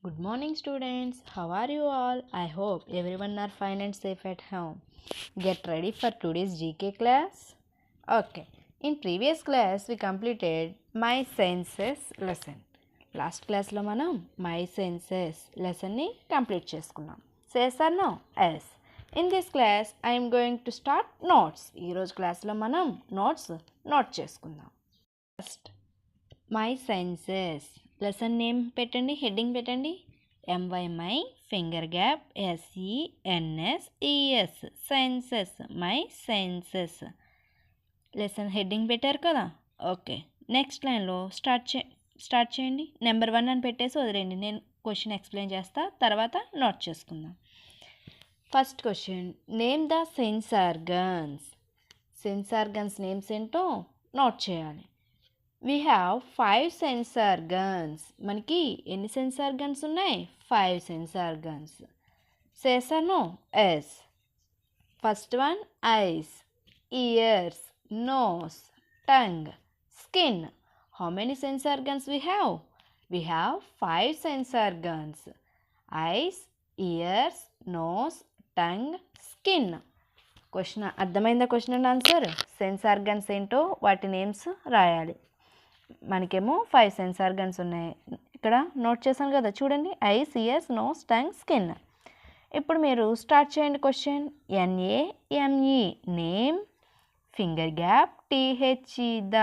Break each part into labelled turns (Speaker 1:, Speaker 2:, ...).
Speaker 1: Good morning, students. How are you all? I hope everyone are fine and safe at home. Get ready for today's GK class. Okay. In previous class, we completed My Senses lesson. Last class lo manam My Senses lesson ni complete చేసుకున్నాం. Yes or no? Yes. In this class, I am going to start notes. ఈ రోజు class లో మనం notes note చేసుకుందాం. First, my senses lesson name పెట్టండి, heading పెట్టండి. My finger gap SENSES senses, my senses. Lesson heading పెట్టారు కదా. Okay, next లైన్లో స్టార్ట్ చేయండి. నెంబర్ 1 అని పెట్టేసి వదిలేండి, నేను క్వశ్చన్ ఎక్స్ప్లెయిన్ చేస్తా, తర్వాత నోట్ చేసుకుందాం. First question, name the sense organs. Sense organs names ఏంటో నోట్ చేయాలి. We have 5 sense organs. మనకి ఎన్ని సెన్స్ ఆర్గన్స్ ఉన్నాయి? 5 sense organs. Yes or no? Yes. First one, eyes, ears, nose, tongue, skin. How many sense organs we have? We have 5 sense organs. Eyes, ears, nose, tongue, skin. Question అర్థమైందా? Question and answer. Sense organs ఏంటో వాటి names రాయాలి. మనకేమో 5 sense organs ఉన్నాయి. ఇక్కడ note చేశాను కదా, చూడండి. Eyes, ears, nose, tongue, skin. ఇప్పుడు మీరు స్టార్ట్ చేయండి question. NAME name, finger gap THE the,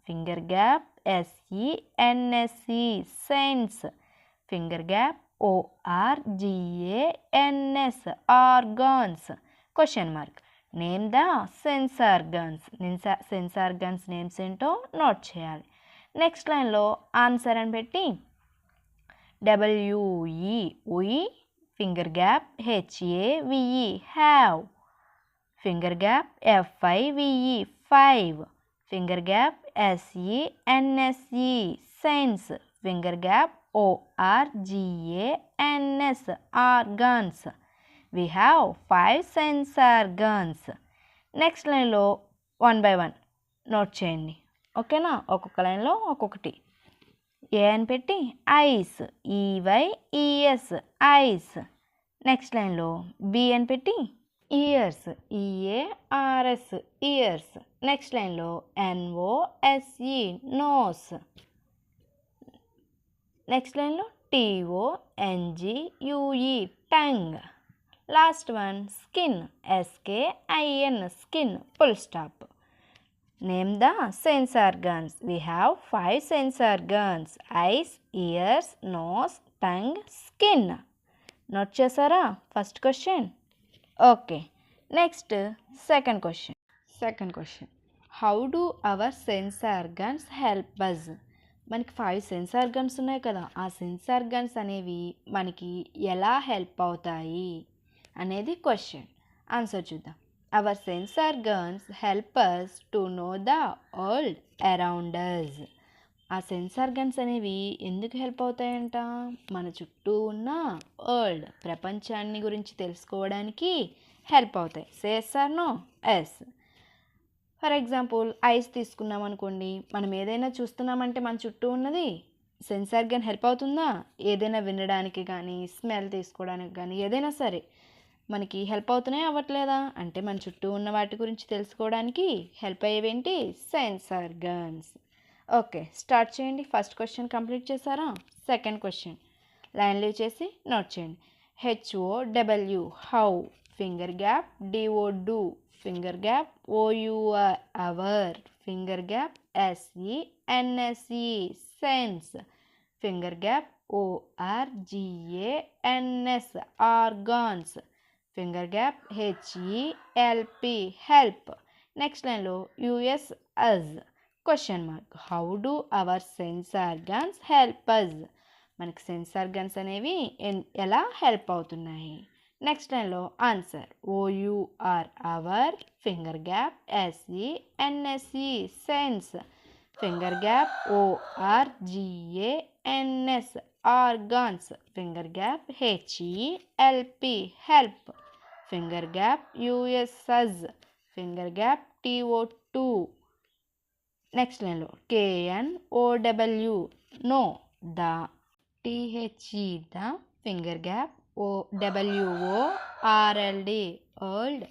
Speaker 1: finger gap SENSE sense, finger gap ORGANS organs, question mark. Name the sense organs. Sense organs names ఏంటో note చేయాలి. Next లైన్లో answer అని పెట్టి WE finger gap HAVE have, finger gap FIVE five, finger gap SENSE sense, finger gap ORGANS organs. We have 5 sense organs. Next లైన్లో 1 by 1 note చేయండి, ఓకేనా? ఒక్కొక్క లైన్లో ఒక్కొక్కటి. ఏ అని పెట్టి ఐస్, EYES ఐస్. నెక్స్ట్ లైన్లో బి అని పెట్టి ఇయర్స్, EARS ఇయర్స్. నెక్స్ట్ లైన్లో NOSE నోస్. నెక్స్ట్ లైన్లో TONGUE tongue. Last one skin, SKIN skin, full stop. Name the sense organs. We have 5 sense organs. Eyes, ears, nose, tongue, skin. Note చేశారా first question? Okay, next second question. How do our sense organs help us. మనకి 5 sense organs ఉన్నాయి కదా, ఆ sense organs అనేవి మనకి ఎలా help అవుతాయి అనేది క్వశ్చన్. ఆన్సర్ చూద్దాం. Our sense organs help us to know the world around us. ఆ సెన్స్ ఆర్గన్స్ అనేవి ఎందుకు హెల్ప్ అవుతాయంట? మన చుట్టూ ఉన్న వరల్డ్, ప్రపంచాన్ని గురించి తెలుసుకోవడానికి హెల్ప్ అవుతాయి. Yes or no? Yes. For example ice తీసుకున్నాం అనుకోండి, మనం ఏదైనా చూస్తున్నామంటే మన చుట్టూ ఉన్నది సెన్స్ ఆర్గన్ హెల్ప్ అవుతుందా? ఏదైనా వినడానికి కానీ, స్మెల్ తీసుకోవడానికి కానీ, ఏదైనా సరే మనకి హెల్ప్ అవుతున్నాయి అవ్వట్లేదా? అంటే మన చుట్టూ ఉన్న వాటి గురించి తెలుసుకోవడానికి హెల్ప్ అయ్యేవేంటి? Sense organs. ఓకే, స్టార్ట్ చేయండి. ఫస్ట్ క్వశ్చన్ కంప్లీట్ చేశారా? సెకండ్ క్వశ్చన్ లైన్ లీవ్ చేసి నోట్ చేయండి. HOW how, finger gap DO finger gap OUR our, finger gap SENSE sense, finger gap ORGANS organs, finger gap HELP help. Next లైన్లో US us, question mark. How do our sense organs help us. మనకి sense organs అనేవి ఎలా help అవుతున్నాయి? Next లైన్లో answer. OUR our, finger gap SENSE sense, finger gap ORGANS organs, finger gap HELP help, finger gap US us, finger gap TO2. Next లైన్లో KNOW know, the THE, the finger gap. WORLD, old,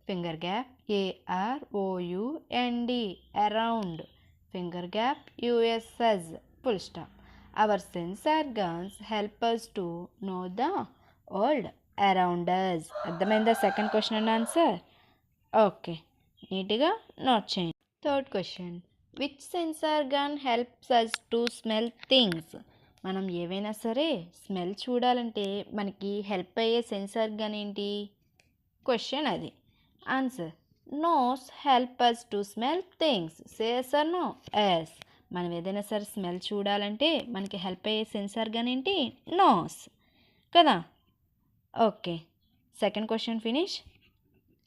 Speaker 1: finger gap. AROUND, around, finger gap. USS, full stop. Our sense organs help us to know the world around us. అర్థమైందా second question and answer? Okay, నీట్గా note చేయండి. Third question, which sense organ helps us to smell things? మనం ఏవైనా సరే smell చూడాలంటే మనకి help అయ్యే sense organ ఏంటి? క్వశ్చన్ అది. Answer, nose help us to smell things. Say yes or no? Yes. మనం ఏదైనా సరే స్మెల్ చూడాలంటే మనకి హెల్ప్ అయ్యే సెన్స్ ఆర్గాన్ ఏంటి? నోస్ కదా. Okay, second question finish.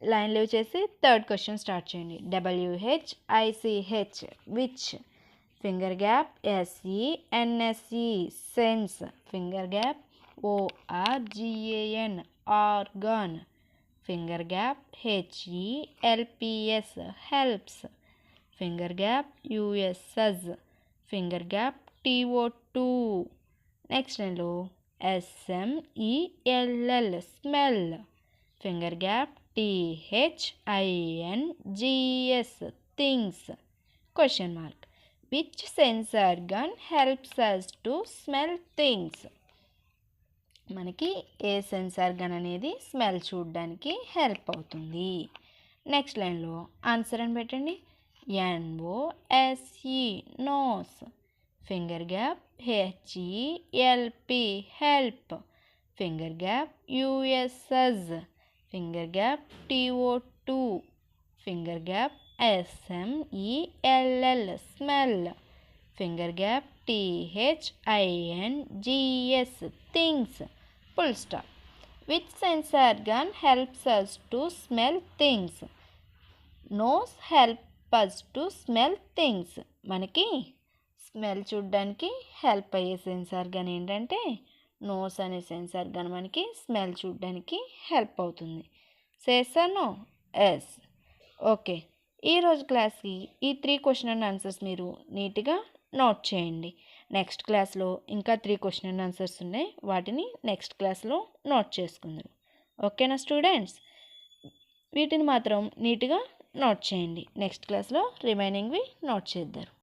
Speaker 1: Line leave చేసి థర్డ్ క్వశ్చన్ స్టార్ట్ చేయండి. WHICH, which, finger gap. SENSE, sense, finger gap. ORGAN, organ, finger gap. HELPS, helps, finger gap. USS, finger gap. TO2, next లైన్లో SMELL, smell, finger gap. THINGS, things, question mark. Which sense organ helps us to smell things? మనకి ఏ sense organ అనేది smell చూడడానికి help అవుతుంది? Next లైన్లో answer అని పెట్టండి. NOSE, nose, finger gap. HELP, help, finger gap. USS, finger gap. TO2, finger gap. SMELL, smell, finger gap. THINGS, things, full stop. Which sense organ helps us to smell things? Nose help us to smell things. మనకి smell చూడడానికి help అయ్యే sense organ ఏంటంటే nose అనే sense organ మనకి smell చూడడానికి help అవుతుంది. చేస్తాను? Yes. Okay, ఈరోజు క్లాస్కి ఈ 3 క్వశ్చన్ అండ్ ఆన్సర్స్ మీరు నీట్గా నోట్ చేయండి. నెక్స్ట్ క్లాస్లో ఇంకా 3 క్వశ్చన్ అండ్ ఆన్సర్స్ ఉన్నాయి, వాటిని నెక్స్ట్ క్లాస్లో నోట్ చేసుకుందాం. ఓకేనా స్టూడెంట్స్? వీటిని మాత్రం నీట్గా నోట్ చేయండి. నెక్స్ట్ క్లాస్లో రిమైనింగ్వి నోట్ చేద్దాం.